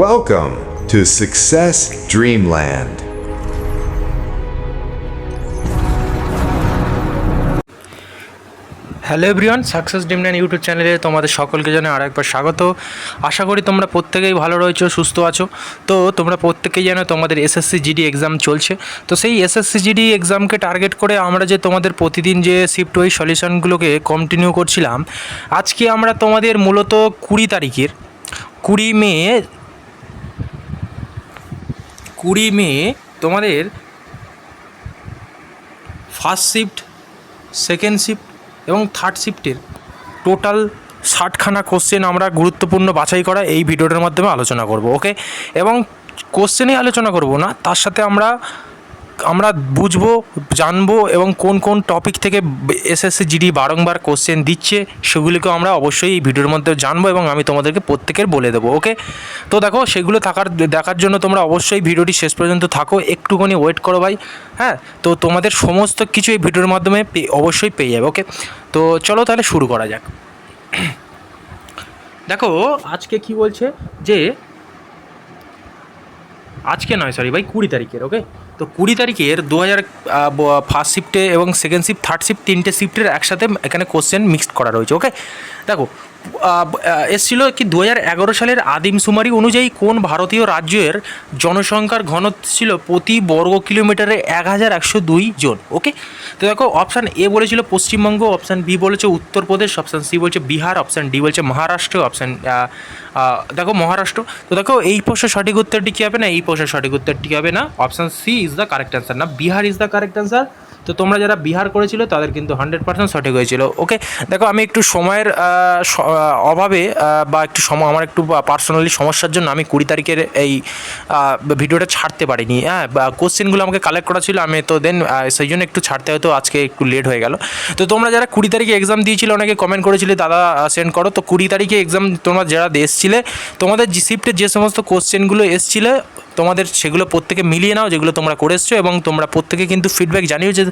Welcome to Success Dreamland. Hello everyone, success Dreamland YouTube চ্যানেলে তোমাদের সকলকে জানাই আরেকবার স্বাগত। আশা করি তোমরা প্রত্যেকেই ভালো রয়েছো, সুস্থ আছো। তো তোমরা প্রত্যেকেই জানো তোমাদের এসএসসি জিডি এক্সাম চলছে। তো সেই এসএসসি জিডি এক্সামকে টার্গেট করে আমরা যে তোমাদের প্রতিদিন যে শিফট ওয়াইজ সলিউশনগুলোকে কন্টিনিউ করছিলাম, আজকে আমরা তোমাদের মূলত 20 তারিখের 20 মে তোমাদের ফার্স্ট শিফট, সেকেন্ড শিফট এবং থার্ড শিফটের টোটাল 60খানা কোশ্চেন আমরা গুরুত্বপূর্ণ বাছাই করা এই ভিডিওটার মাধ্যমে আলোচনা করব। ওকে, এবং কোশ্চেনই আলোচনা করব না, তার সাথে আমরা বুঝবো, জানবো এবং কোন কোন টপিক থেকে এসএসসি জিডি বারংবার কোশ্চেন দিচ্ছে সেগুলিকেও আমরা অবশ্যই এই ভিডিওর মধ্যে জানবো এবং আমি তোমাদেরকে প্রত্যেকের বলে দেবো। ওকে, তো দেখো সেগুলো দেখার জন্য তোমরা অবশ্যই ভিডিওটি শেষ পর্যন্ত থাকো, একটুখানি ওয়েট করো ভাই। হ্যাঁ, তো তোমাদের সমস্ত কিছু এই ভিডিওর মাধ্যমে অবশ্যই পেয়ে যাবে। ওকে, তো চলো তাহলে শুরু করা যাক। দেখো আজকে কি বলছে যে আজকে নয়, সরি ভাই, 20 তারিখের। ওকে, তো 20 তারিখের 2000 ফার্স্ট শিফটে এবং সেকেন্ড শিফট, থার্ড শিফট, তিনটে শিফটের একসাথে এখানে কোশ্চেন মিক্সড করা রয়েছে। ওকে, দেখো এসছিল কি 2011 সালের আদিমশুমারি অনুযায়ী কোন ভারতীয় রাজ্যের জনসংখ্যার ঘনত্ব ছিল প্রতি বর্গ কিলোমিটারে 1102 জন। ওকে, তো দেখো অপশান এ বলেছিল পশ্চিমবঙ্গ, অপশান বি বলেছে উত্তরপ্রদেশ, অপশান সি বলছে বিহার, অপশান ডি বলছে মহারাষ্ট্র, অপশান দেখো মহারাষ্ট্র। তো দেখো এই প্রশ্নের সঠিক উত্তরটি কী হবে না, এই প্রশ্নের সঠিক উত্তরটি হবে না, option C is the correct answer, না Bihar is the correct answer. তো তোমরা যারা বিহার করেছিল তাদের কিন্তু 100% সঠিক হয়েছিল। ওকে, দেখো আমি একটু সময়ের অভাবে বা একটু আমার একটু পার্সোনালি সমস্যার জন্য আমি 20 তারিখের এই ভিডিওটা ছাড়তে পারিনি। হ্যাঁ, কোশ্চেনগুলো আমাকে কালেক্ট করা ছিল, আমি তো দেন সেই জন্য একটু ছাড়তে হয়তো আজকে একটু লেট হয়ে গেল। তো তোমরা যারা 20 তারিখে এক্সাম দিয়েছিলে অনেকে কমেন্ট করেছিলে দাদা সেন্ড করো। তো 20 তারিখে এক্সাম তোমরা যারা এসছিলে, তোমাদের জি শিফটের যে সমস্ত কোশ্চেনগুলো এসছিলে তোমাদের সেগুলো প্রত্যেকে মিলিয়ে নাও যেগুলো তোমরা করে এসছো, এবং তোমরা প্রত্যেকে কিন্তু ফিডব্যাক জানিও যে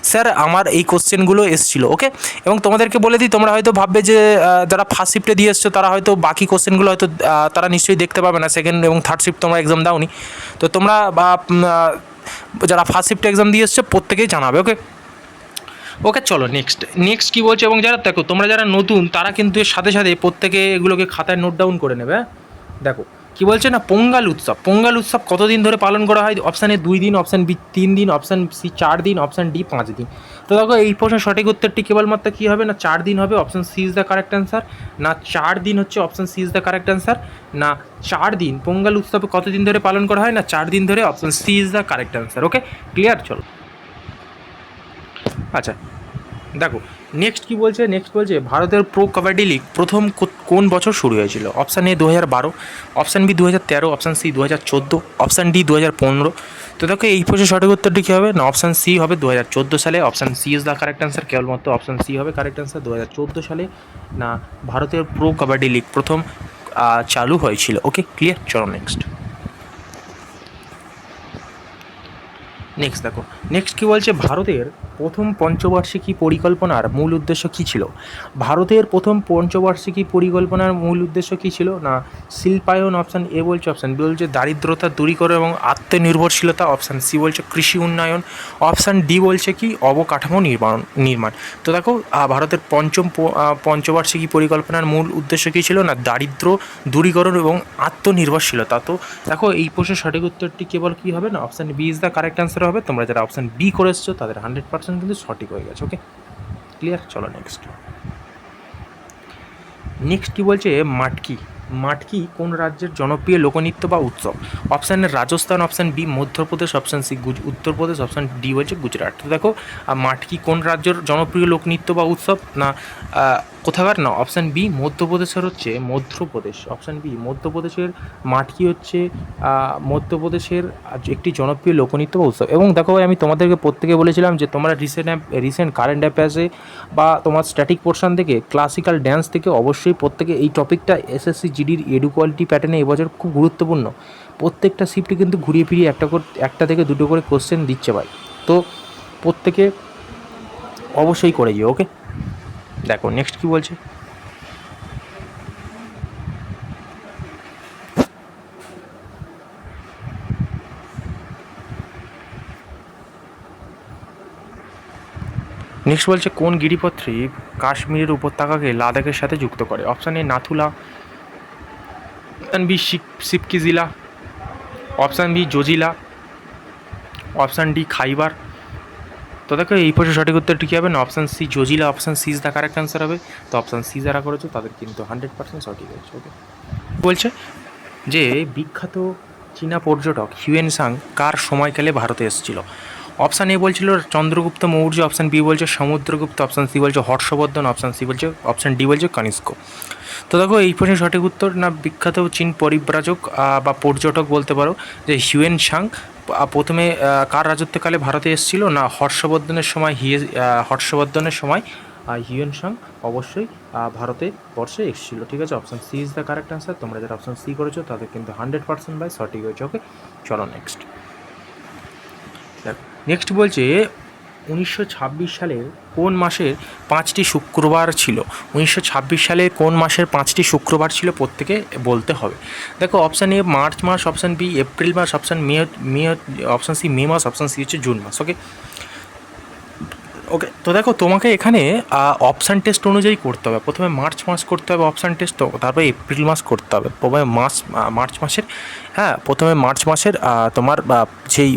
স্যার আমার এই কোশ্চেনগুলো এসেছিলো। ওকে, এবং তোমাদেরকে বলে দিই, তোমরা হয়তো ভাববে যে যারা ফার্স্ট শিফটে দিয়ে এসছো তারা হয়তো বাকি কোশ্চেনগুলো হয়তো তারা নিশ্চয়ই দেখতে পাবে না, সেকেন্ড এবং থার্ড শিফট তোমরা এক্সাম দাওনি। তো তোমরা যারা ফার্স্ট শিফটে এক্সাম দিয়ে এসছো প্রত্যেকেই জানাবে। ওকে, ওকে চলো নেক্সট কী বলছে। এবং যারা দেখো তোমরা যারা নতুন তারা কিন্তু এর সাথে সাথে প্রত্যেকে এগুলোকে খাতায় নোট ডাউন করে নেবে। দেখো কী বলছে না, পোঙ্গাল উৎসব কতদিন ধরে পালন করা হয়? অপশান এ 2 দিন, অপশান বি 3 দিন, অপশান সি 4 দিন, অপশান ডি 5 দিন। তো দেখো এই প্রশ্নের সঠিক উত্তরটি কেবলমাত্র কী হবে না, 4 দিন হবে, option C is the correct answer. না 4 দিন হচ্ছে option C is the correct answer. না 4 দিন, পোঙ্গাল উৎসব কতদিন ধরে পালন করা হয়? না 4 দিন ধরে, option C is the correct answer. Okay, clear? চলো আচ্ছা, দেখো নেক্সট বলছে ভারতের প্রো কাবাডি লিগ প্রথম কোন বছর শুরু হয়েছিল? Option A 2012, option B 2013, option C 2014, option D 2015। তো দেখো এই প্রশ্নের সঠিক উত্তরটি কী হবে না, অপশান সি হবে 2014 সালে, option C is the correct answer. কেবলমাত্র অপশান সি হবে কারেক্ট অ্যান্সার। 2014 সালে না ভারতের প্রো কাবাডি লিগ প্রথম চালু হয়েছিল। ওকে, ক্লিয়ার? চলো দেখো নেক্সট কী বলছে, ভারতের প্রথম পঞ্চবার্ষিকী পরিকল্পনার মূল উদ্দেশ্য কী ছিল? ভারতের প্রথম পঞ্চবার্ষিকী পরিকল্পনার মূল উদ্দেশ্য কী ছিল? না শিল্পায়ন, অপশান এ বলছে, অপশান বি বলছে দারিদ্রতা দূরীকরণ এবং আত্মনির্ভরশীলতা, অপশান সি বলছে কৃষি উন্নয়ন, অপশান ডি বলছে কি অবকাঠামো নির্মাণ। তো দেখো ভারতের পঞ্চবার্ষিকী পরিকল্পনার মূল উদ্দেশ্য কী ছিল? না দারিদ্র দূরীকরণ এবং আত্মনির্ভরশীলতা। তো দেখো এই প্রশ্নের সঠিক উত্তরটি কেবল কী হবে না, option B is the correct answer হবে। তোমরা যারা অপশান বি করে এসছো তাদের 100% কিন্তু সঠিক হয়ে গেছে। ওকে, ক্লিয়ার? চলো নেক্সট কী বলছে, মাটকি কোন রাজ্যের জনপ্রিয় লোকনৃত্য বা উৎসব? Option A Rajasthan, option B Madhya Pradesh, option C Uttar Pradesh, option D বলছে গুজরাট। তো দেখো মাটকি কোন রাজ্যের জনপ্রিয় লোকনৃত্য বা উৎসব? না কোথাকার? না অপশান বি মধ্যপ্রদেশের হচ্ছে মধ্যপ্রদেশ, অপশান বি মধ্যপ্রদেশের মাটকি হচ্ছে মধ্যপ্রদেশের একটি জনপ্রিয় লোকনৃত্য বা উৎসব। এবং দেখো আমি তোমাদেরকে প্রত্যেকে বলেছিলাম যে তোমরা রিসেন্ট কারেন্ট অ্যাফেয়ার্সে বা তোমার স্ট্যাটিক পোর্শন থেকে ক্লাসিক্যাল ড্যান্স থেকে অবশ্যই প্রত্যেকে এই টপিকটা এসএসসি জিডির এডু কোয়ালিটি প্যাটার্নে এবছর খুব গুরুত্বপূর্ণ। প্রত্যেকটা শিফটে কিন্তু ঘুরিয়ে ফিরিয়ে একটা থেকে দুটো করে কোশ্চেন দিচ্ছে ভাই। তো প্রত্যেকে অবশ্যই করে যেও। ওকে, দেখো নেক্সট কী বলছে। নেক্সট বলছে কোন গিরিপথটি কাশ্মীরের উপত্যকাকে লাদাখের সাথে যুক্ত করে? Option A Nathula, option B Shipki জিলা, option B Zojila, option D Khyber. তো দেখো এই প্রশ্নের সঠিক উত্তরটি কী হবে না, option C Zojila, option C is the correct answer হবে। তো অপশান সি যারা করেছো তাদের কিন্তু 100% সঠিক হয়েছে। ওকে, বলছে যে বিখ্যাত চীনা পর্যটক হিউয়েন সাং কার সময়কালে ভারতে এসেছিল? অপশান এ বলছিল চন্দ্রগুপ্ত মৌর্য, অপশান বি বলছে সমুদ্রগুপ্ত, অপশান সি বলছে হর্ষবর্ধন, অপশান সি বলছে, অপশান ডি বলছে কনিষ্ক। তো দেখো এই প্রশ্নের সঠিক উত্তর না বিখ্যাত চীন পরিব্রাজক বা পর্যটক বলতে পারো যে হিউয়েন সাং প্রথমে কার রাজত্বকালে ভারতে এসেছিল না হর্ষবর্ধনের সময় হিউয়েন সাং অবশ্যই ভারতে বর্ষে এসেছিল। ঠিক আছে, option C is the correct answer. তোমরা যারা অপশান সি করেছো তাদের কিন্তু 100% বাই সঠিক হয়েছে। ওকে, চলো নেক্সট। নেক্সট বলছে 1926 সালের কোন মাসের 5টি শুক্রবার ছিল? 1926 সালে কোন মাসের 5টি শুক্রবার ছিল প্রত্যেকে বলতে হবে। দেখো অপশান এ মার্চ মাস, অপশান বি এপ্রিল মাস, option May, option C May মাস, অপশান সি হচ্ছে জুন মাস। ওকে ওকে, তো দেখো তোমাকে এখানে অপশান টেস্ট অনুযায়ী করতে হবে। প্রথমে মার্চ মাস করতে হবে অপশান টেস্ট, তো তারপরে এপ্রিল মাস করতে হবে। প্রথমে মার্চ মাসের, হ্যাঁ প্রথমে মার্চ মাসের তোমার যেই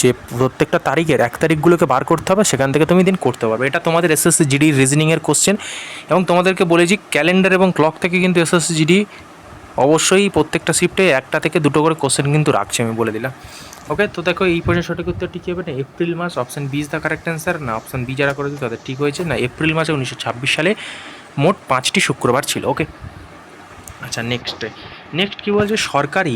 যে প্রত্যেকটা তারিখের 1 তারিখগুলোকে বার করতে হবে, সেখান থেকে তুমি দিন করতে পারবে। এটা তোমাদের এসএসসি জিডি রিজনিংয়ের কোশ্চেন, এবং তোমাদেরকে বলেছি ক্যালেন্ডার এবং ক্লক থেকে কিন্তু এসএসসি জিডি অবশ্যই প্রত্যেকটা শিফটে 1টা থেকে 2টো করে কোশ্চেন কিন্তু রাখছে, আমি বলে দিলাম। ওকে, তো দেখো এই প্রশ্নের সঠিক উত্তরটি কী হবে না এপ্রিল মাস, option B is the correct answer. না অপশান বি যারা করেছে তাদের ঠিক হয়েছে, না এপ্রিল মাসে 1926 সালে মোট 5টি শুক্রবার ছিল। ওকে, আচ্ছা নেক্সট কী বলছে সরকারি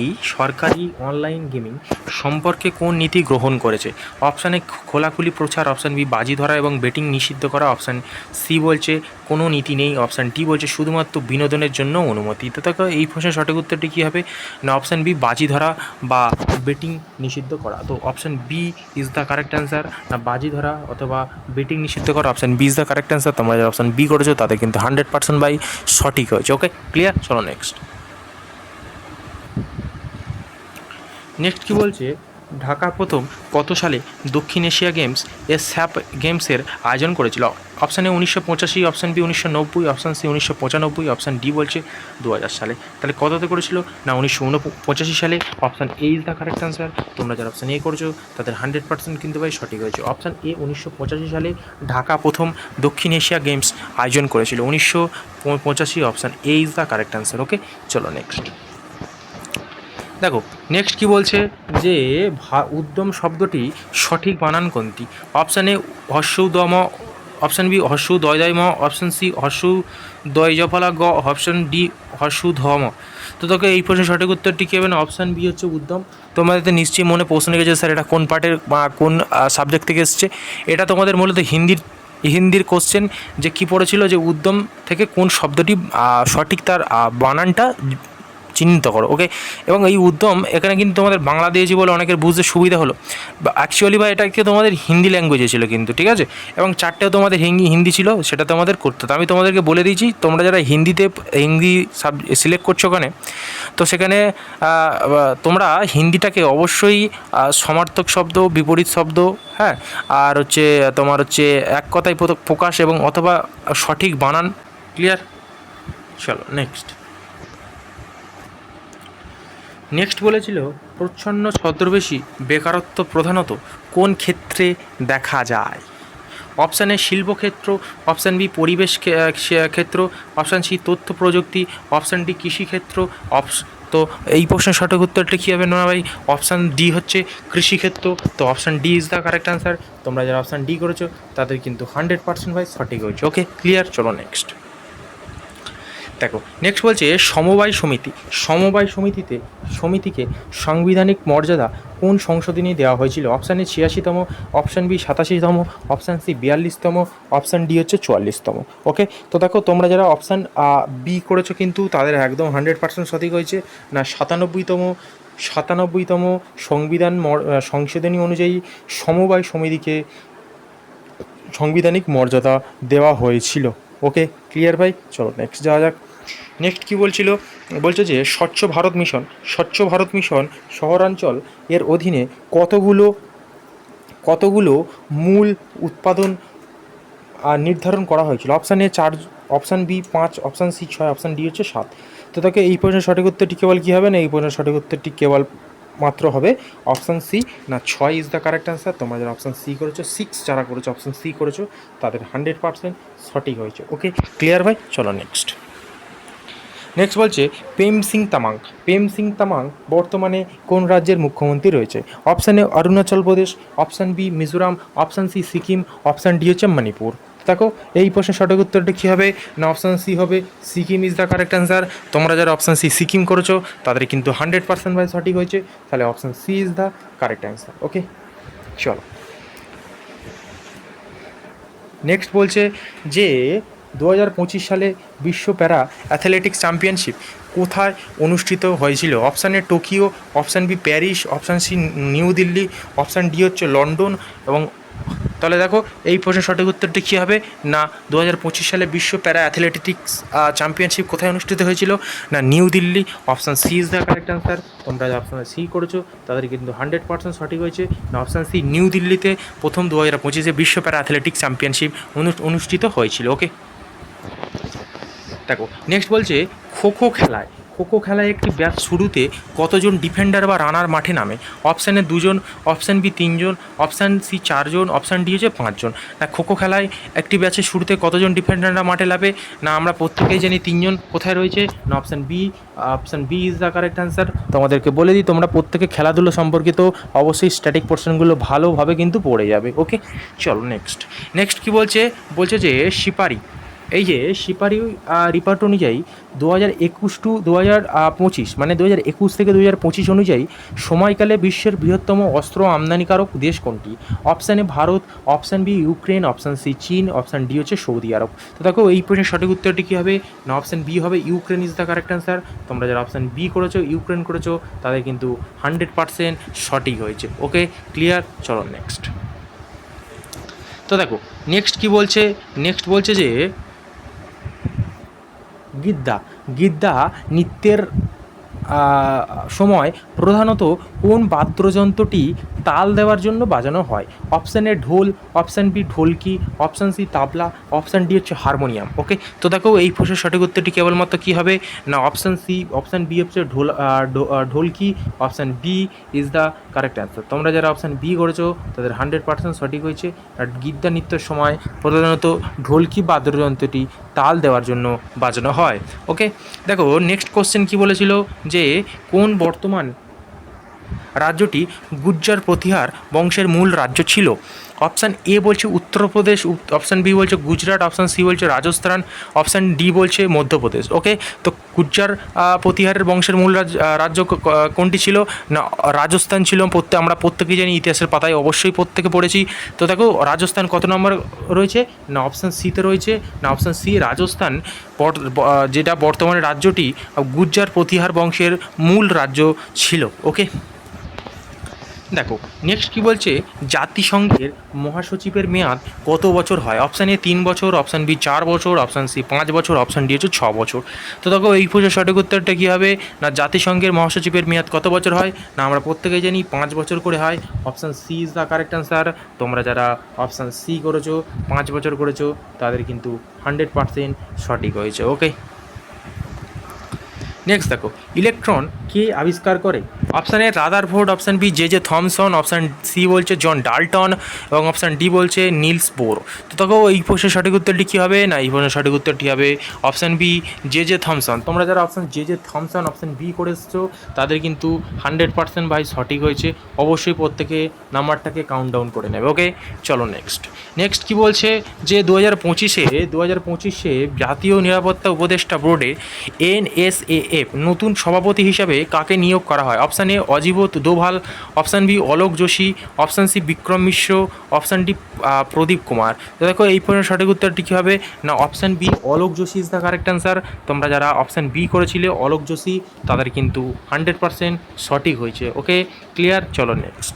অনলাইন গেমিং সম্পর্কে কোন নীতি গ্রহণ করেছে? অপশানে খোলাখুলি প্রচার, অপশান বি বাজি ধরা এবং বেটিং নিষিদ্ধ করা, অপশান সি বলছে কোনো নীতি নেই, অপশান ডি বলছে শুধুমাত্র বিনোদনের জন্য অনুমতি। তো দেখো এই প্রশ্নের সঠিক উত্তরটি কী হবে না অপশান বি বাজি ধরা বা বেটিং নিষিদ্ধ করা। তো option B is the correct answer, না বাজি ধরা অথবা বেটিং নিষিদ্ধ করা, option B is the correct answer. তোমরা যারা অপশান বি করেছো তাদের কিন্তু 100% বাই সঠিক হয়েছে। ওকে ক্লিয়ার, চলো নেক্সট। নেক্সট কী বলছে ঢাকা প্রথম কত সালে দক্ষিণ এশিয়া গেমস স্যাপ গেমসের আয়োজন করেছিল? Option A 1985, option B 1990, option C 1995, option D বলছে 2000 সালে। তাহলে কততে করেছিল না 1985 সালে। Option A is the correct answer. তোমরা যারা অপশান এ করছো তাদের 100% কিন্তু ভাই সঠিক হয়েছে। অপশান এ 1985 সালে ঢাকা প্রথম দক্ষিণ এশিয়া গেমস আয়োজন করেছিল 1985, option A is the correct answer. Okay চলো নেক্সট। দেখো নেক্সট কী বলছে যে উদ্যম শব্দটি সঠিক বানান কোনটি? অপশান এ হর্ষৌদম, অপশান বি হর্ষৌদয়দয়ম, অপশান সি হর্ষৌদয়জফলা গ, অপশান ডি হর্ষৌধম। তো তোকে এই প্রশ্নের সঠিক উত্তরটি কী হবে না অপশান বি হচ্ছে উদ্যম। তোমাদের তো নিশ্চয়ই মনে প্রশ্ন রেখেছে স্যার এটা কোন পার্টের বা কোন সাবজেক্ট থেকে এসছে। এটা তোমাদের মূলত হিন্দির কোশ্চেন, যে কী পড়েছিল যে উদ্যম থেকে কোন শব্দটি সঠিক তার বানানটা চিহ্নিত করো। ওকে, এবং এই উদ্যম এখানে কিন্তু তোমাদের বাংলা দিয়েছি বলে অনেকের বুঝতে সুবিধা হলো, অ্যাকচুয়ালি বা এটাকে তোমাদের হিন্দি ল্যাঙ্গুয়েজে ছিল কিন্তু, ঠিক আছে, এবং 4টেও তোমাদের হিন্দি ছিল, সেটা তোমাদের করতে হতো। আমি তোমাদেরকে বলে দিয়েছি তোমরা যারা হিন্দি সিলেক্ট করছো ওখানে, তো সেখানে তোমরা হিন্দিটাকে অবশ্যই সমার্থক শব্দ, বিপরীত শব্দ, হ্যাঁ, আর হচ্ছে তোমার হচ্ছে এক কথায় প্রকাশ এবং অথবা সঠিক বানান। ক্লিয়ার, চলো নেক্সট বলেছিল প্রচ্ছন্ন ছদ্মবেশী বেকারত্ব প্রধানত কোন ক্ষেত্রে দেখা যায়? অপশান এ শিল্পক্ষেত্র, অপশান বি পরিবেশ ক্ষেত্র, অপশান সি তথ্য প্রযুক্তি, অপশান ডি কৃষিক্ষেত্র, তো এই প্রশ্নের সঠিক উত্তরটা কী হবে না ভাই অপশান ডি হচ্ছে কৃষিক্ষেত্র। তো option D is the correct answer. তোমরা যারা অপশান ডি করেছো তাদের কিন্তু 100% ভাই সঠিক হয়েছে। ওকে ক্লিয়ার, চলো নেক্সট। দেখো নেক্সট বলছে সমবায় সমিতিকে সাংবিধানিক মর্যাদা কোন সংশোধনী দেওয়া হয়েছিল? অপশান এ 86তম, অপশান বি 87তম, অপশান সি 42তম, অপশান ডি হচ্ছে 44তম। ওকে, তো দেখো তোমরা যারা অপশান বি করেছো কিন্তু তাদের একদম 100% সঠিক হয়েছে, না 97তম সংবিধান সংশোধনী অনুযায়ী সমবায় সমিতিকে সাংবিধানিক মর্যাদা দেওয়া হয়েছিল। ওকে ক্লিয়ার ভাই, চলো নেক্সট যাওয়া যাক। নেক্সট কী বলছে যে স্বচ্ছ ভারত মিশন শহরাঞ্চল এর অধীনে কতগুলো মূল উৎপাদন নির্ধারণ করা হয়েছিল? Option A 4, option B 5, option C 6, option D হচ্ছে 7। তো দেখো এই প্রশ্নের সঠিক উত্তরটি কেবল কী হবে না, এই প্রশ্নের সঠিক উত্তরটি কেবল মাত্র হবে অপশান সি, না 6 ইজ দ্য কারেক্ট অ্যান্সার। তোমরা যারা অপশান সি করেছো, 6 যারা করেছো অপশান সি করেছো, তাদের 100% সঠিক হয়েছে। ওকে, ক্লিয়ার ভাই? চলো নেক্সট। নেক্সট বলছে প্রেম সিং তামাং। প্রেম সিং তামাং বর্তমানে কোন রাজ্যের মুখ্যমন্ত্রী রয়েছে? Option A Arunachal Pradesh, option B Mizoram, option C Sikkim, option D হচ্ছে মণিপুর। দেখো এই প্রশ্নের সঠিক উত্তরটা কী হবে না, অপশান সি হবে, Sikkim is the correct answer. তোমরা যারা অপশান সি সিকিম করেছো তাদের কিন্তু 100% ভাই সঠিক হয়েছে, তাহলে option C is the correct answer. Okay, চলো নেক্সট। বলছে যে 2025 সালে বিশ্ব প্যারা অ্যাথলেটিক্স চ্যাম্পিয়নশিপ কোথায় অনুষ্ঠিত হয়েছিল? Option A Tokyo, option B Paris, option C New Delhi, option D হচ্ছে লন্ডন। এবং তাহলে দেখো এই প্রশ্নের সঠিক উত্তরটি কী হবে না, 2025 সালে বিশ্ব প্যারা অ্যাথলেটিক্স চ্যাম্পিয়নশিপ কোথায় অনুষ্ঠিত হয়েছিল না New Delhi. Option C is the correct answer. তোমরা অপশান সি করেছো তাদের কিন্তু 100% সঠিক হয়েছে, না অপশান সি নিউ দিল্লিতে প্রথম 2025 বিশ্ব প্যারা অ্যাথলেটিক্স চ্যাম্পিয়নশিপ অনুষ্ঠিত হয়েছিল। ওকে, দেখো নেক্সট বলছে খোখো খেলায়, খোখো খেলায় একটি ব্যাচ শুরুতে কতজন ডিফেন্ডার বা রানার মাঠে নামে? অপশান এ 2 জন, অপশান বি 3 জন, অপশান সি 4 জন, অপশান ডি হচ্ছে 5 জন। না খোখো খেলায় একটি ব্যাচের শুরুতে কতজন ডিফেন্ডাররা মাঠে নামে? না আমরা প্রত্যেকেই জানি 3 জন। কোথায় রয়েছে না option B, option B is the correct answer. তোমাদেরকে বলে দিই তোমরা প্রত্যেকে খেলাধুলো সম্পর্কিত অবশ্যই স্ট্যাটিক পোর্শনগুলো ভালোভাবে কিন্তু পড়ে যাবে। ওকে, চলো নেক্সট। নেক্সট কী বলছে, বলছে যে সিপারি, এই যে সিপারি রিপোর্ট অনুযায়ী 2021 টু 2025 মানে 2021 থেকে 2025 অনুযায়ী সময়কালে বিশ্বের বৃহত্তম অস্ত্র আমদানিকারক দেশ কোনটি? Option A Bharat, option B Ukraine, option C চীন, অপশান ডি হচ্ছে সৌদি আরব। তো দেখো এই প্রশ্নের সঠিক উত্তরটি কী হবে না, অপশান বি হবে, Ukraine is the correct answer. তোমরা যারা অপশান বি করেছো ইউক্রেন করেছো তাদের কিন্তু 100% সঠিক হয়েছে। Okay, clear? চলো নেক্সট। তো দেখো নেক্সট কী বলছে, নেক্সট বলছে যে গিদ্দা, গিদ্দা নৃত্যের সময় প্রধানত কোন বাদ্যযন্ত্রটি তাল দেওয়ার জন্য বাজানো হয়? অপশান এ ঢোল, option B ঢোলকি, option C tabla, option D হচ্ছে হারমোনিয়াম। ওকে, তো দেখো এই প্রশ্নের সঠিক উত্তরটি কেবলমাত্র কী হবে না, অপশান সি, অপশান বি হচ্ছে ঢোলকি, option B is the correct answer. তোমরা যারা অপশান বি করেছো তাদের 100% সঠিক হয়েছে। আর গিদ্দা নৃত্যের সময় প্রধানত ঢোলকি বাদ্যযন্ত্রটি তাল দেওয়ার জন্য বাজানো হয়। ওকে, দেখো নেক্সট কোশ্চেন কী বলেছিল যে কোন বর্তমান রাজ্যটি গুজ্জার প্রতিহার বংশের মূল রাজ্য ছিল? অপশান এ বলছে উত্তরপ্রদেশ, অপশান বি বলছে গুজরাট, অপশান সি বলছে রাজস্থান, অপশান ডি বলছে মধ্যপ্রদেশ। ওকে, তো গুজ্জার প্রতিহারের বংশের মূল রাজ্য কোনটি ছিল না রাজস্থান ছিল। আমরা প্রত্যেকেই জানি, ইতিহাসের পাতায় অবশ্যই প্রত্যেকে পড়েছি। তো দেখো রাজস্থান কত নম্বর রয়েছে না অপশান সিতে রয়েছে, না অপশান সি রাজস্থান যেটা বর্তমানে রাজ্যটি গুজ্জার প্রতিহার বংশের মূল রাজ্য ছিল। ওকে, দেখো নেক্সট কী বলছে জাতিসংঘের মহাসচিবের মেয়াদ কত বছর হয়? অপশান এ 3 বছর, অপশান বি 4 বছর, অপশান সি 5 বছর, অপশান ডি হচ্ছে 6 বছর। তো দেখো এই প্রশ্নের সঠিক উত্তরটা কী হবে না জাতিসংঘের মহাসচিবের মেয়াদ কত বছর হয় না আমরা প্রত্যেকেই জানি 5 বছর করে হয়। Option C is the correct answer. তোমরা যারা অপশান সি করেছো 5 বছর করেছো তাদের কিন্তু 100% সঠিক হয়েছে। ওকে, নেক্সট দেখো ইলেকট্রন কে আবিষ্কার করে? Option A Rutherford, option B J Thomson, option C বলছে জন ডাল্টন এবং অপশান ডি বলছে নিলস বোর। তো দেখো এই প্রশ্নের সঠিক উত্তরটি কী হবে না এই প্রশ্নের সঠিক উত্তরটি হবে অপশান বি জে থমসন। তোমরা যারা option J Thomson option B করে এসছো তাদের কিন্তু 100% ভাই সঠিক হয়েছে। অবশ্যই প্রত্যেকে নাম্বারটাকে কাউন্ট ডাউন করে নেবে। ওকে, চলো নেক্সট। নেক্সট কী বলছে যে 2025-এ জাতীয় নিরাপত্তা উপদেষ্টা বোর্ডে NSAF নতুন সভাপতি হিসাবে কাকে নিয়োগ করা হয়? Option A Ajit Doval, option B Alok Joshi, option C Vikram Mishra, option D Pradeep Kumar. তো দেখো এই প্রশ্নের সঠিক উত্তরটি কী হবে না option B Alok Joshi is the correct answer. তোমরা যারা অপশান বি করেছিলে অলোক যোশী তাদের কিন্তু 100% সঠিক হয়েছে। Okay, clear? চলো নেক্সট।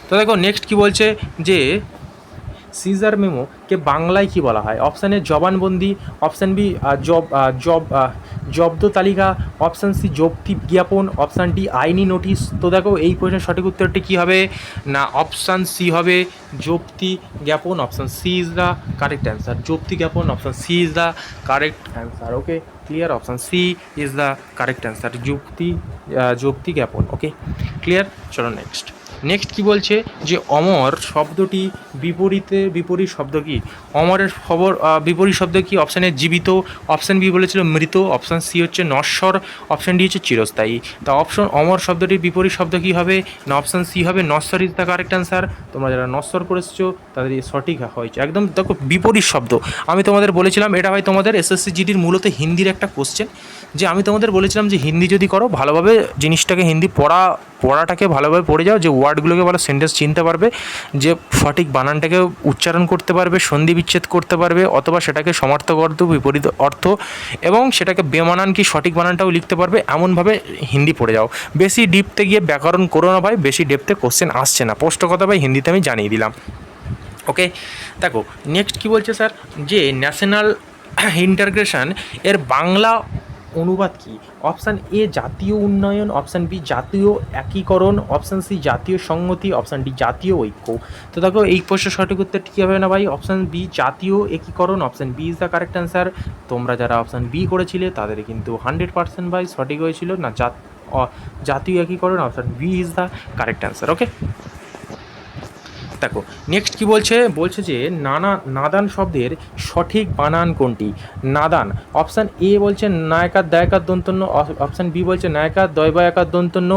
তো দেখো নেক্সট কী বলছে যে সিজার মেমোকে বাংলায় কি বলা হয়? অপশান এ জবানবন্দি, অপশান বি জব্দ তালিকা, অপশান সি জব্দি বিজ্ঞাপন, অপশান ডি আইনি নোটিশ। তো দেখো এই প্রশ্নের সঠিক উত্তরটি কী হবে না অপশান সি হবে জব্দি জ্ঞাপন। Option C is the correct answer, জব্দি জ্ঞাপন, option C is the correct answer. Okay clear, option C is the correct answer, জব্দি জ্ঞাপন। ওকে ক্লিয়ার, চলো নেক্সট। নেক্সট কী বলছে যে অমর শব্দটি বিপরীত শব্দ কি? অমরের বিপরীত শব্দ কি? অপশান এ জীবিত, অপশান বি বলেছিল মৃত, অপশান সি হচ্ছে নশ্বর, অপশান ডি হচ্ছে চিরস্থায়ী। তা অপশন অমর শব্দটির বিপরীত শব্দ কী হবে না অপশান সি হবে নশ্বর ইজ দ্য কারেক্ট অ্যান্সার। তোমরা যারা নশ্বর করেছো তাদের সঠিক হয়েছে একদম। দেখো বিপরীত শব্দ আমি তোমাদের বলেছিলাম এটা ভাই তোমাদের এসএসসি জিডির মূলত হিন্দির একটা কোশ্চেন, যে আমি তোমাদের বলেছিলাম যে হিন্দি যদি করো ভালোভাবে জিনিসটাকে হিন্দি পড়াটাকে ভালোভাবে পড়ে যাও, যে ওয়ার্ডগুলোকে ভালো সেন্টেন্স চিনতে পারবে, যে সঠিক বানানটাকে উচ্চারণ করতে পারবে, সন্ধি বিচ্ছেদ করতে পারবে, অথবা সেটাকে সমার্থক অর্থ, বিপরীত অর্থ, এবং সেটাকে বেমানান কি সঠিক বানানটাও লিখতে পারবে, এমনভাবে হিন্দি পড়ে যাও। বেশি ডিপতে গিয়ে ব্যাকরণ করো না ভাই, বেশি ডেপতে কোশ্চেন আসছে না, স্পষ্ট কথা ভাই হিন্দিতে আমি জানিয়ে দিলাম। ওকে দেখো নেক্সট কী বলছে স্যার, যে ন্যাশনাল ইন্টাগ্রেশন এর বাংলা অনুবাদ কি? অপশান এ জাতীয় উন্নয়ন, অপশান বি জাতীয় একীকরণ, অপশান সি জাতীয় সংহতি, অপশান ডি জাতীয় ঐক্য। তো দেখো এই প্রশ্নের সঠিক উত্তরটি কী হবে না ভাই অপশান বি জাতীয় একীকরণ, option B is the correct answer. তোমরা যারা অপশান বি করেছিলে তাদের কিন্তু 100% ভাই সঠিক হয়েছিল না, জাতীয় একীকরণ, option B is the correct answer. Okay দেখো নেক্সট কী বলছে যে নাদান শব্দের সঠিক বানান কোনটি? নাদান অপশান এ বলছে নায়কার দায়কার দন্তন্য, অপশান বি বলছে নায়কার দয়বায়াকার দন্তন্য,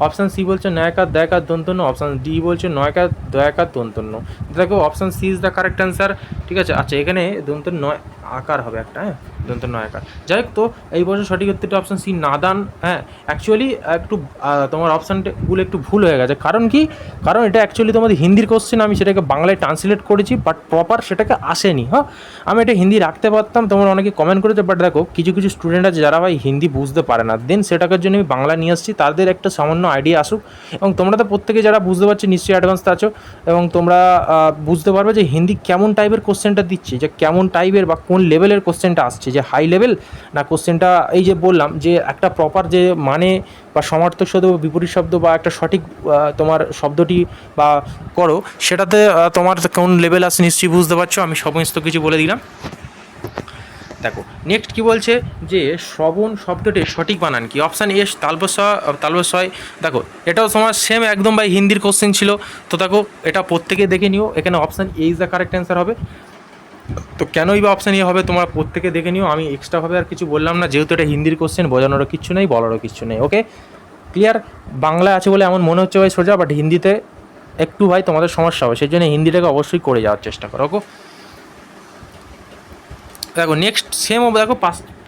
অপশান সি বলছে নায়কার দায়কার দন্তন্য, অপশান ডি বলছে নয়কার দয়াকার দন্তন্য। দেখো option C is the correct answer. ঠিক আছে, আচ্ছা এখানে দন্ত নয় আকার হবে একটা, হ্যাঁ দন্ত নয় আকার। যাই হোক, তো এই বছর সঠিক উত্তরটা অপশান সি নাদান। হ্যাঁ অ্যাকচুয়ালি একটু তোমার অপশানগুলো একটু ভুল হয়ে গেছে, কারণ কি? কারণ এটা অ্যাকচুয়ালি তোমাদের হিন্দির কোশ্চেন, আমি সেটাকে বাংলায় ট্রান্সলেট করেছি, বাট প্রপার সেটাকে আসেনি। হ্যাঁ আমি এটা হিন্দি রাখতে পারতাম, তোমরা অনেকে কমেন্ট করেছে, বাট দেখো কিছু কিছু স্টুডেন্ট আছে যারা ভাই হিন্দি বুঝতে পারে না, দেন সেটাকে জন্য আমি বাংলা নিয়ে আসছি, তাদের একটা সামান্য আইডিয়া আসুক। এবং তোমরা তো প্রত্যেকে যারা বুঝতে পারছো নিশ্চয়ই অ্যাডভান্স আছো, এবং তোমরা বুঝতে পারবে যে হিন্দি কেমন টাইপের কোশ্চেনটা দিচ্ছে, যে কেমন টাইপের বা কোন লেভেলের কোশ্চেনটা আসছে, যে হাই লেভেল না কোশ্চেনটা এই যে বললাম যে একটা প্রপার যে মানে বা সমার্থক শব্দ বা বিপরীত শব্দ বা একটা সঠিক তোমার শব্দটি বা করো, সেটাতে তোমার কোন লেভেল আছে নিশ্চয়ই বুঝতে পারছো, আমি সমস্ত কিছু বলে দিলাম। দেখো নেক্সট কী বলছে যে শ্রবণ শব্দটির সঠিক বানান কি? অপশান এ তালবস্বয়। দেখো এটাও তোমার সেম একদম ভাই হিন্দির কোশ্চেন ছিল, তো দেখো এটা প্রত্যেকে দেখে নিও, এখানে option A is the correct answer হবে। তো কেনই বা অপশান এ হবে তোমরা প্রত্যেকে দেখে নিও, আমি এক্সট্রাভাবে আর কিছু বললাম না, যেহেতু এটা হিন্দির কোশ্চেন, বোঝানোরও কিচ্ছু নেই, বলারও কিচ্ছু নেই। ওকে ক্লিয়ার, বাংলায় আছে বলে এমন মনে হচ্ছে ভাই সোজা, বাট হিন্দিতে একটু ভাই তোমাদের সমস্যা হবে, সেই জন্য হিন্দিটাকে অবশ্যই করে যাওয়ার চেষ্টা করো। ওকে দেখো নেক্সট সেম দেখো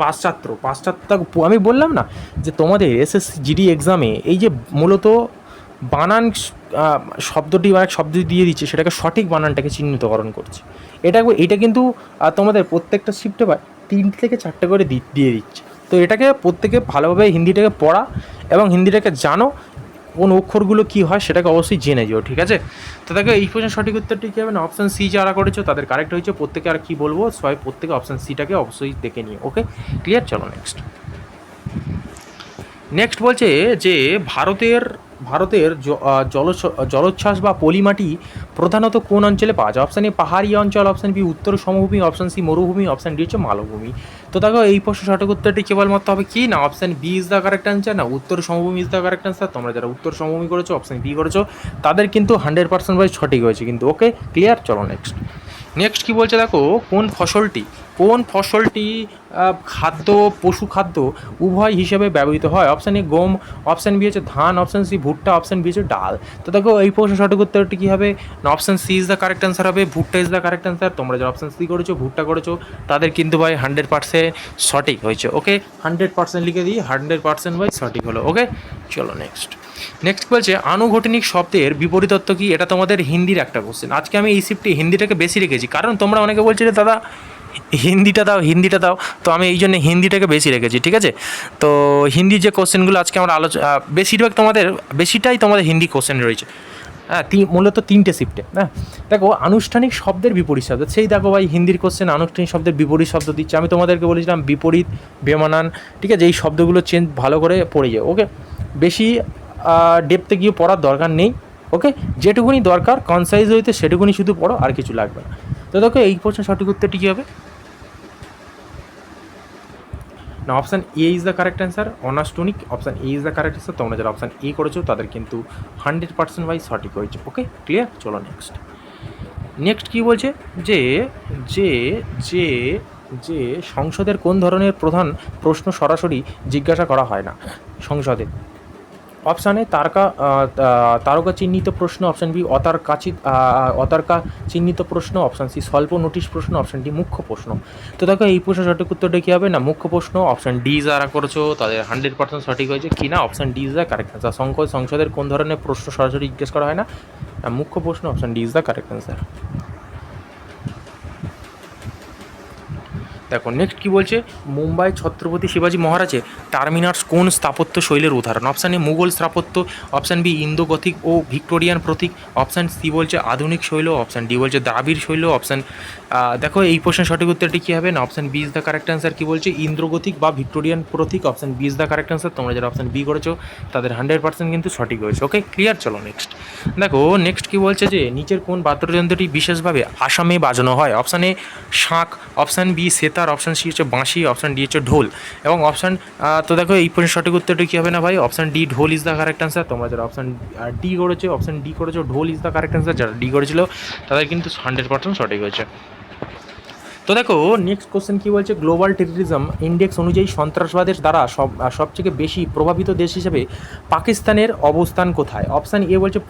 পাশ্চাত্য আমি বললাম না যে তোমাদের এসএসসি জিডি এক্সামে এই যে মূলত বানান শব্দটি বা শব্দ দিয়ে দিচ্ছে, সেটাকে সঠিক বানানটাকে চিহ্নিতকরণ করছে। এটা কিন্তু তোমাদের প্রত্যেকটা শিফটে বা 3 থেকে 4টে করে দিয়ে দিচ্ছে। তো এটাকে প্রত্যেকে ভালোভাবে হিন্দিটাকে পড়া এবং হিন্দিটাকে জানো, কোন অক্ষরগুলো কী হয় সেটাকে অবশ্যই জেনে যেও। ঠিক আছে, তো দেখো এই প্রশ্নের সঠিক উত্তরটি কী হবে না অপশান সি যারা করেছো তাদের কারেক্ট হয়েছে প্রত্যেকে। আর কী বলবো সবাই প্রত্যেকে অপশান সিটাকে অবশ্যই দেখে নিও। ওকে ক্লিয়ার, চলো নেক্সট বলছে যে ভারতের জলোচ্ছ্বাস বা পলিমাটি প্রধানত কোন অঞ্চলে পাওয়া যায়? অপশান এ পাহাড়ি অঞ্চল, অপশান বি উত্তর সমভূমি, অপশান সি মরুভূমি, অপশান ডি হচ্ছে মালভূমি। তো দেখো এই প্রশ্নের সঠিক উত্তরটি কেবলমাত্র হবে কি না option B is the correct answer, না উত্তর সমভূমি ইজ দ্য কারেক্ট অ্যান্সার। তোমরা যারা উত্তর সমভূমি করেছো অপশান বি করেছো তাদের কিন্তু 100% ভাই সঠিক হয়েছে কিন্তু। ওকে ক্লিয়ার, চলো নেক্সট কী বলছে দেখো কোন ফসলটি খাদ্য পশু খাদ্য উভয় হিসেবে ব্যবহৃত হয়? অপশান এ গম, অপশান বি হচ্ছে ধান, অপশান সি ভুট্টা, অপশান বি হচ্ছে ডাল। তো দেখো এই প্রশ্নের সঠিক উত্তরটি কী হবে না option C is the correct answer হবে, ভুট্টা ইজ দ্য কারেক্ট অ্যান্সার। তোমরা যারা অপশান সি করেছো ভুট্টা করেছো তাদের কিন্তু ভাই 100% সঠিক হয়েছে। ওকে 100% লিখে দিই, 100% ভাই সঠিক হলো। ওকে চলো নেক্সট বলছে আনুঘটনিক শব্দের বিপরীতত্ব কি? এটা তোমাদের হিন্দির একটা কোশ্চেন। আজকে আমি এই শিফটে হিন্দিটাকে বেশি রেখেছি, কারণ তোমরা অনেকে বলছো যে দাদা হিন্দিটা দাও, তো আমি এই জন্য হিন্দিটাকে বেশি রেখেছি। ঠিক আছে, তো হিন্দির যে কোশ্চেনগুলো আজকে আমরা বেশিটাই তোমাদের হিন্দি কোশ্চেন রয়েছে। হ্যাঁ মূলত 3টে শিফটে। হ্যাঁ দেখো আনুষ্ঠানিক শব্দের বিপরীত শব্দ, সেই দেখো ভাই হিন্দির কোশ্চেন আনুষ্ঠানিক শব্দের বিপরীত শব্দ দিচ্ছে, আমি তোমাদেরকে বলেছিলাম বিপরীত, বেমানান, ঠিক আছে, এই শব্দগুলো চেঞ্জ ভালো করে পড়ে যাও। ওকে, বেশি ডেপথে গিয়ে পড়ার দরকার নেই। ওকে, যেটুকুনি দরকার কনসাইজ হইতে সেটুকুনি শুধু পড়ো, আর কিছু লাগবে না। তো দেখো এই প্রশ্নের সঠিক উত্তরটি কী হবে না, option A is the correct answer, অনাস্টনিক option A is the correct answer. তোমরা যারা অপশান এ করেছো তাদের কিন্তু 100% ভাই সঠিক হয়েছে। ওকে ক্লিয়ার, চলো নেক্সট। নেক্সট কী বলছে যে যে যে যে সংসদের কোন ধরনের প্রধান প্রশ্ন সরাসরি জিজ্ঞাসা করা হয় না সংসদে? অপশানে তারকা চিহ্নিত প্রশ্ন, অপশান বি অতারকা চিহ্নিত প্রশ্ন, অপশান সি স্বল্প নোটিশ প্রশ্ন, অপশান ডি মুখ্য প্রশ্ন। তো দেখো এই প্রশ্নের সঠিক উত্তরটা কী হবে না, মুখ্য প্রশ্ন। অপশান ডি যারা করেছো তাদের 100% সঠিক হয়েছে কি না, option D is the correct answer. সংসদের কোন ধরনের প্রশ্ন সরাসরি জিজ্ঞেস করা হয় না, মুখ্য প্রশ্ন, option D is the correct answer. দেখো নেক্সট কী বলছে, মুম্বাই ছত্রপতি শিবাজী মহারাজের টার্মিনাস কোন স্থাপত্য শৈলীর উদাহরণ? অপশান এ মুঘল স্থাপত্য, অপশান বি ইন্দো গথিক ও ভিক্টোরিয়ান প্রতীক, অপশান সি বলছে আধুনিক শৈল, অপশান ডি বলছে দ্রাবিড় শৈল, অপশান দেখো এই প্রশ্নের সঠিক উত্তরটি কী হবে না, option B is the correct answer. কী বলছে, ইন্দ্রগতিক বা ভিক্টোরিয়ান প্রতীক, option B is the correct answer. তোমরা যারা অপশান বি করেছো তাদের 100% কিন্তু সঠিক হয়েছে। ওকে ক্লিয়ার, চলো নেক্সট। দেখো নেক্সট কী বলছে যে নিচের কোন বাদ্যযন্ত্রটি বিশেষভাবে আসামে বাজানো হয়? অপশান এ শাঁখ, option B sitar, option C হচ্ছে বাঁশি, অপশান ডি হচ্ছে ঢোল এবং অপশান তো দেখো এই প্রশ্নের সঠিক উত্তরটি কী হবে না ভাই, অপশান ডি ঢোল ইজ দ্য কারেক্ট অ্যান্সার। তোমরা যারা অপশান ডি করেছো, অপশান ডি করেছো ঢোল ইজ দ্য কারেক্ট অ্যান্সার, যারা ডি করেছিল তাদের কিন্তু 100% সঠিক হয়েছে। তো দেখো নেক্সট কোশ্চেন কী বলছে, গ্লোবাল টেররিজম ইন্ডেক্স অনুযায়ী সন্ত্রাসবাদের দ্বারা সবথেকে বেশি প্রভাবিত দেশ হিসেবে পাকিস্তানের অবস্থান কোথায়? অপশান এ বলছে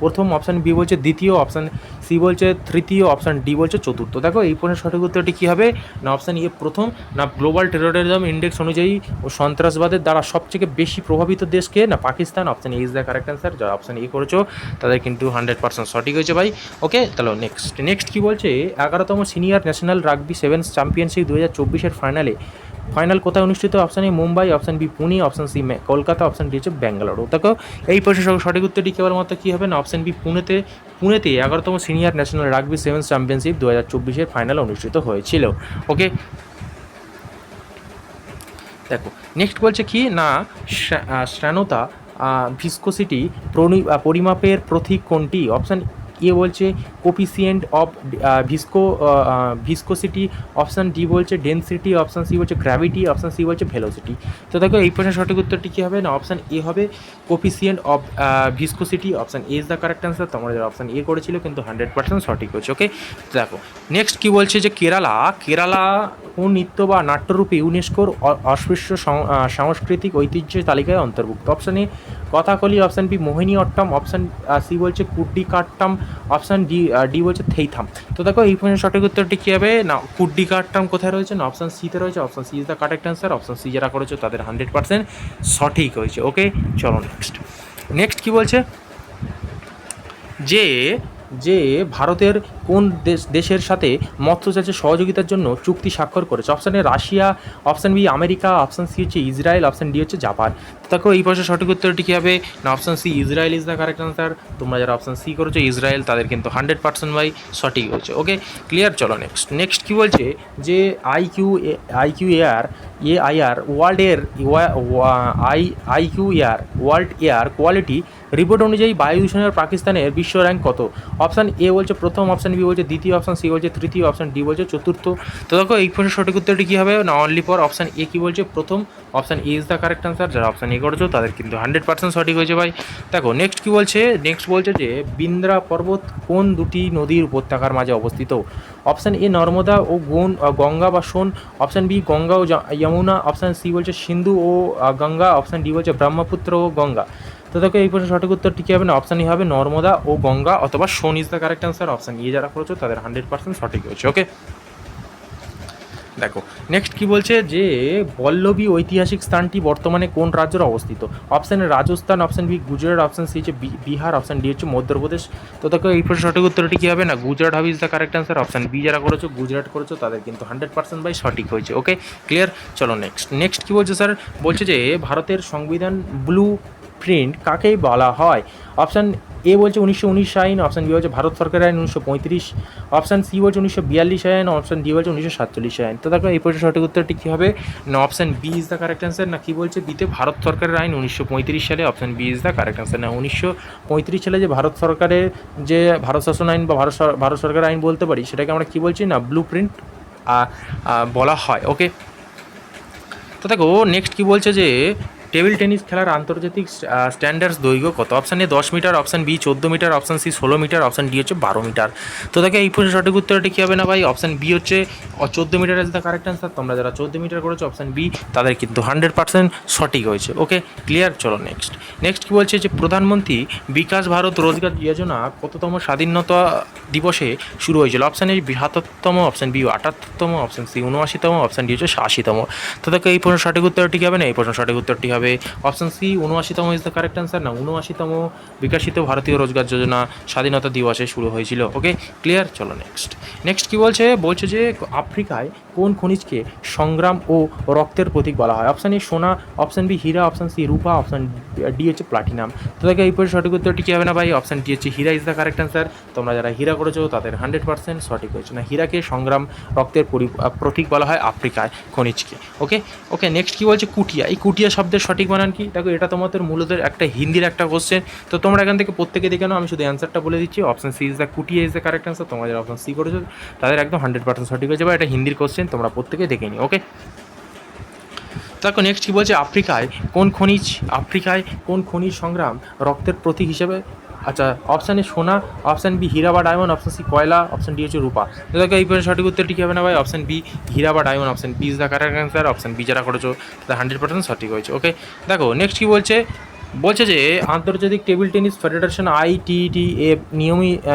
প্রথম, অপশান বি বলছে দ্বিতীয়, অপশান সি বলছে তৃতীয়, অপশান ডি বলছে চতুর্থ। দেখো এই প্রশ্নের সঠিক উত্তরটি কী হবে না, অপশান এ প্রথম, না গ্লোবাল টেররিজম ইন্ডেক্স অনুযায়ী ও সন্ত্রাসবাদের দ্বারা সবথেকে বেশি প্রভাবিত দেশকে না Pakistan, option A is the correct answer. যারা অপশান এ করেছো তাদের কিন্তু 100% সঠিক হয়েছে ভাই। ওকে তাহলে নেক্সট কী বলছে, 11তম senior national rugby sevens championship 2024-এর ফাইনাল কোথায় অনুষ্ঠিত? Option A Mumbai, option B Pune, option C Kolkata, option D হচ্ছে ব্যাঙ্গালোর। দেখো এই প্রশ্নের সঠিক উত্তরটি কেবলমাত্র কী হবে না, অপশান বি পুনেতে 11তম senior national rugby sevens championship 2024-এর ফাইনাল অনুষ্ঠিত হয়েছিল। ওকে দেখো নেক্সট বলছে কি না, শ্যানতা ভিসকোসিটি পরিমাপের প্রতীক কোনটি? অপশান এ বলছে coefficient of viscosity, option D বলছে ডেন্সিটি, অপশান সি বলছে গ্র্যাভিটি, অপশান সি বলছে ভেলোসিটি। তো দেখো এই প্রশ্নের সঠিক উত্তরটি কী হবে না, অপশান এ হবে coefficient of viscosity, option A is the correct answer. তোমরা যারা অপশান এ করেছিল কিন্তু 100% সঠিক হয়েছে। ওকে দেখো নেক্সট কী বলছে যে কেরালা কোন নৃত্য বা নাট্যরূপে ইউনেস্কোর অস্পৃশ্য সাংস্কৃতিক ঐতিহ্যের তালিকায় অন্তর্ভুক্ত? Option A Kathakali, option B Mohiniyattam, option C বলছে কুড্ডিকাট্টম, অপশান ডি বলছে থেইথাম। তো দেখো এই প্রশ্নের সঠিক উত্তরটি কী হবে না, কুড্ডিকাট্টম কোথায় রয়েছে না, অপশান সিতে রয়েছে, option C is the correct answer. Option C যারা করেছো তাদের 100% সঠিক হয়েছে। ওকে চলো নেক্সট কী বলছে যে ভারতের কোন দেশের সাথে মৎস্যচাষের সহযোগিতার জন্য চুক্তি স্বাক্ষর করেছে? Option A Russia, option B America, option C হচ্ছে ইসরায়েল, অপশান ডি হচ্ছে জাপান। দেখো এই প্রশ্নের সঠিক উত্তরটি কী হবে না, option C Israel is the correct answer. তোমরা যারা অপশান সি করেছো ইসরায়েল তাদের কিন্তু 100% ভাই সঠিক হয়েছে। ওকে ক্লিয়ার, চলো নেক্সট কী বলছে যে আইকিউএআর ওয়ার্ল্ড এয়ার কোয়ালিটি রিপোর্ট অনুযায়ী বায়ু দূষণের পাকিস্তানের বিশ্ব র্যাঙ্ক কত? অপশান এ বলছে প্রথম, অপশান বি বলছে দ্বিতীয়, অপশান সি বলছে তৃতীয়, অপশান ডি বলছে চতুর্থ। তো দেখো এই প্রশ্নের সঠিক উত্তরটি কী হবে না, অনলি ফর অপশান এ কী বলছে প্রথম, option A is the correct answer. যারা অপশান এ করেছো তাদের কিন্তু 100% সঠিক হয়েছে ভাই। দেখো নেক্সট বলছে যে বিন্দ্রা পর্বত কোন দুটি নদীর উপত্যকার মাঝে অবস্থিত? অপশান এ নর্মদা ও গঙ্গা বা সোন, অপশান বি গঙ্গা ও যমুনা, অপশান সি বলছে সিন্ধু ও গঙ্গা, অপশান ডি বলছে ব্রহ্মপুত্র ও গঙ্গা। তো দেখো এই প্রশ্নের সঠিক উত্তরটি কী হবে না, অপশান ই হবে নর্মদা ও গঙ্গা অথবা Son is the correct answer. Option E যারা করেছো তাদের 100% সঠিক হয়েছে। ওকে দেখো নেক্সট কী বলছে যে বল্লভী ঐতিহাসিক স্থানটি বর্তমানে কোন রাজ্যের অবস্থিত? Option A Rajasthan, option B Gujarat, option C হচ্ছে বিহার, অপশান ডি হচ্ছে মধ্যপ্রদেশ। তো দেখো এই প্রশ্নের সঠিক উত্তরটি কী হবে না, গুজরাট হবে is the correct answer. Option B যারা করেছো গুজরাট করেছো তাদের কিন্তু 100% ভাই সঠিক হয়েছে। ওকে ক্লিয়ার, চলো নেক্সট কী বলছে স্যার, বলছে যে ভারতের সংবিধান ব্লু প্রিন্ট কাকেই বলা হয়? অপশান এ বলছে 1919 আইন, অপশান বি বলছে ভারত সরকারের আইন 1935, অপশান সি বলছে 1942 আইন, অপশান ডি বলছে 1947 আইন। তো দেখো এই প্রশ্নের সঠিক উত্তরটি কী হবে না option B is the correct answer, না কী বলছে বিতে ভারত সরকারের আইন 1935 সালে, option B is the correct answer. না 1935 সালে যে ভারত সরকারের যে ভারত শাসন আইন বা ভারত সরকারের আইন বলতে পারি সেটাকে আমরা কী বলছি না ব্লু প্রিন্ট বলা হয়। ওকে, তো দেখো নেক্সট কী বলছে যে টেবিল টেনিস খেলার আন্তর্জাতিক স্ট্যান্ডার্ডস দৈর্ঘ্য কত? Option A 10 metre, option B 14 metre, option C 16 metre, option D হচ্ছে 12 মিটার। তো দেখো এই প্রশ্নের সঠিক উত্তরটি কী হবে না ভাই অপশান বি হচ্ছে 14 metre is the correct answer. তোমরা যারা 14 মিটার করেছো অপশান বি তাদের কিন্তু 100% সঠিক হয়েছে। ওকে ক্লিয়ার, চলো নেক্সট কী বলছে যে প্রধানমন্ত্রী বিকাশ ভারত রোজগার যোজনা কততম স্বাধীনতা দিবসে শুরু হয়েছিল? অপশান এ 72তম, অপশান বি 78তম, অপশান সি 79তম, অপশান ডি হচ্ছে 80তম। তো দেখো এই প্রশ্নের সঠিক উত্তরটি কী হবে না এই প্রশ্নের সঠিক উত্তরটি হবে অপশান সি 79তম ইজ দ্য কারেক্ট অ্যান্সার। না 79তম বিকাশিত ভারতীয় রোজগার যোজনা স্বাধীনতা দিবসে শুরু হয়েছিল। ওকে ক্লিয়ার, চলো নেক্সট কী বলছে যে আফ্রিকায় কোন খনিজকে সংগ্রাম ও রক্তের প্রতীক বলা হয়? অপশান এ সোনা, অপশান বি হীরা, অপশান সি রূপা, অপশান ডি হচ্ছে প্লাটিনাম। তো দেখো এই প্রশ্নের সঠিক উত্তরটি কী হবে না ভাই অপশান ডি হচ্ছে হীরা ইজ দ্য কারেক্ট অ্যান্সার। তোমরা যারা হীরা করেছো তাদের 100% সঠিক হয়েছে। না হীরাকে সংগ্রাম রক্তের প্রতীক বলা হয় আফ্রিকায় খনিজকে। ওকে নেক্সট কী বলছে কুটিয়া, এই কুটিয়া শব্দের সঠিক বানান কি? দেখো এটা তোমাদের মূলত একটা হিন্দির একটা কোশ্চেন, তো তোমরা এখান থেকে প্রত্যেকে দেখে নাও, আমি শুধু অ্যান্সারটা বলে দিচ্ছি। অপশান সি ইজ দ্য কুটিয়া ইজ দ্য কারেক্ট অ্যান্সার। তোমরা যারা অপশান সি করেছো তাদের একদম 100% সঠিক হয়ে যাবে। এটা হিন্দির কোশ্চেন, তোমরা প্রত্যেকে দেখে নিও। ওকে, দেখো নেক্সট কী বলছে আফ্রিকায় কোন খনিজ সংগ্রাম রক্তের প্রতীক হিসেবে? আচ্ছা অপশান এ সোনা, অপশান বি হীরা বা ডায়মন্ড, অপশান সি কয়লা, অপশান ডি হচ্ছে রূপা। তো দেখো এই প্রশ্নের সঠিক উত্তরটি কী হবে না ভাই অপশান বি হীরা বা diamond, option B is the correct answer. Option B যারা করেছো তাদের 100% সঠিক হয়েছে। ওকে, দেখো নেক্সট কী বলছে যে আন্তর্জাতিক টেবিল টেনিস ফেডারেশন ITTF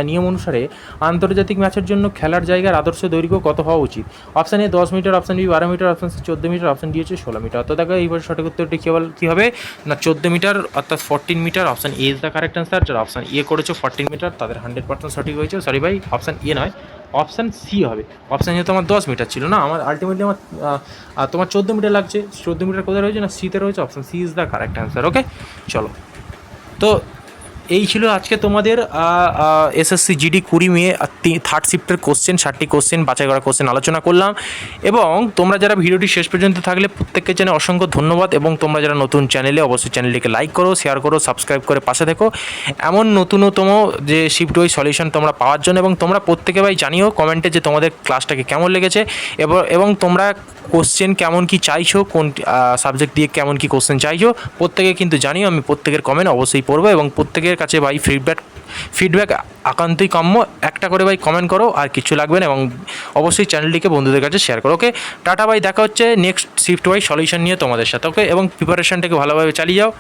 নিয়ম অনুসারে আন্তর্জাতিক ম্যাচের জন্য খেলার জায়গার আদর্শ দৈর্ঘ্য কত হওয়া উচিত? Option A 10 metre, option B 12 metre, option C 14 metre, option D হচ্ছে 16 মিটার। তো দেখো এইবার সঠিক উত্তরটি কী হবে না 14 মিটার অর্থাৎ 14 metre. Option A is the correct answer. যারা অপশান এ করেছো 14 মিটার তাদের 100% সঠিক হয়েছে। সরি ভাই অপশান এ নয়, অপশান সি হবে। অপশান এ তো আমার 10 মিটার ছিল না, আমার আলটিমেটলি তোমার 14 মিটার লাগছে। 14 মিটার কোথায় রয়েছে না সিতে রয়েছে। Option C is the correct answer. Okay চলো, তো এই ছিল আজকে তোমাদের SSC GD 20 মে থার্ড শিফটের কোশ্চেন 60টি কোশ্চেন বাছাই করা কোশ্চেন আলোচনা করলাম। এবং তোমরা যারা ভিডিওটি শেষ পর্যন্ত থাকলে প্রত্যেককে জানাই অসংখ্য ধন্যবাদ। এবং তোমরা যারা নতুন চ্যানেলে অবশ্যই চ্যানেলটিকে লাইক করো, শেয়ার করো, সাবস্ক্রাইব করে পাশে থেকো এমন নতুনতম যে শিফট ওয়াইজ সলিউশন তোমরা পাওয়ার জন্য। এবং তোমরা প্রত্যেকে ভাই জানিও কমেন্টে যে তোমাদের ক্লাসটাকে কেমন লেগেছে এবং তোমরা কোশ্চেন কেমন কি চাইছো, কোন সাবজেক্ট দিয়ে কেমন কি কোশ্চেন চাইছো প্রত্যেকে কিন্তু জানিও। আমি প্রত্যেকের কমেন্ট অবশ্যই পড়বো এবং প্রত্যেকের কাছে ভাই ফিডব্যাক একান্তই কাম্য। একটা করে ভাই কমেন্ট করো, আর কিছু লাগবে না। এবং অবশ্যই চ্যানেলটিকে বন্ধুদের কাছে শেয়ার করো। ওকে টাটা ভাই, দেখা হচ্ছে নেক্সট শিফট ওয়াইজ সলিউশন নিয়ে তোমাদের সাথে। ওকে, এবং প্রিপারেশনটাকে ভালোভাবে চালিয়ে যাও।